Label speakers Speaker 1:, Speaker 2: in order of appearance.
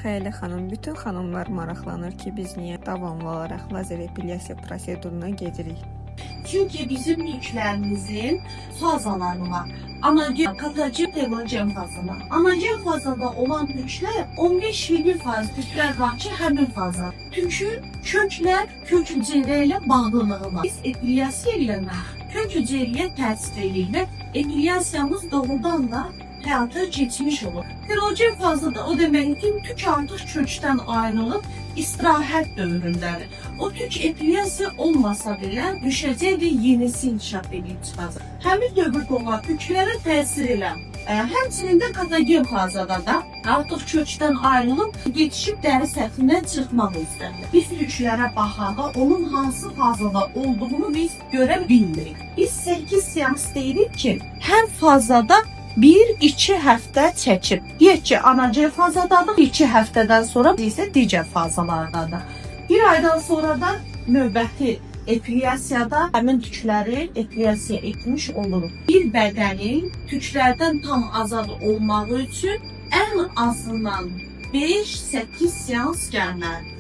Speaker 1: Xeyli xanım, bütün xanımlar maraqlanır ki, biz niyə davamlı olaraq lazer epilyasiya proseduruna gedirik?
Speaker 2: Çünkü bizim tüklərimizin fazaları var. Anagen, katagen, telogen fazalar. Anagen fazada olan tüklər 15-20 faz tüklər var ki, həmin faza. Tükün köklər, kök hüceyrə ilə bağlılığı var. Biz epilyasiya eləmək, kök hüceyriyə təsir edir və epilyasiyamız doğrudan da həyata keçmiş olur. Telogen fazada o demək ki, tük artıq kökdən ayrılıb istirahət dövründədir. O tük epilyasiya olmasa belə düşəcək və yenisi inkişaf edib çıxacaq. Həmin dövrdə olan tüklərə təsir edən, həmçinin də katagen fazada da artıq kökdən ayrılıb yetişib dəri səthindən çıxmaq istədir. Biz tüklərə baxanda onun hansı fazada olduğunu biz görə bilmirik. Biz 8 seans deyirik ki, hər fazada 1-2 həftə çəkib. Deyək ki, anagen fazadadır, 2 həftədən sonra isə digər fazalardadır. Bir aydan sonra da növbəti epilyasiyada həmin tükləri epilyasiya etmiş oluruq. Bir bədənin tüklərdən tam azad olmağı üçün ən azından 5-8 seans gəlməlidir.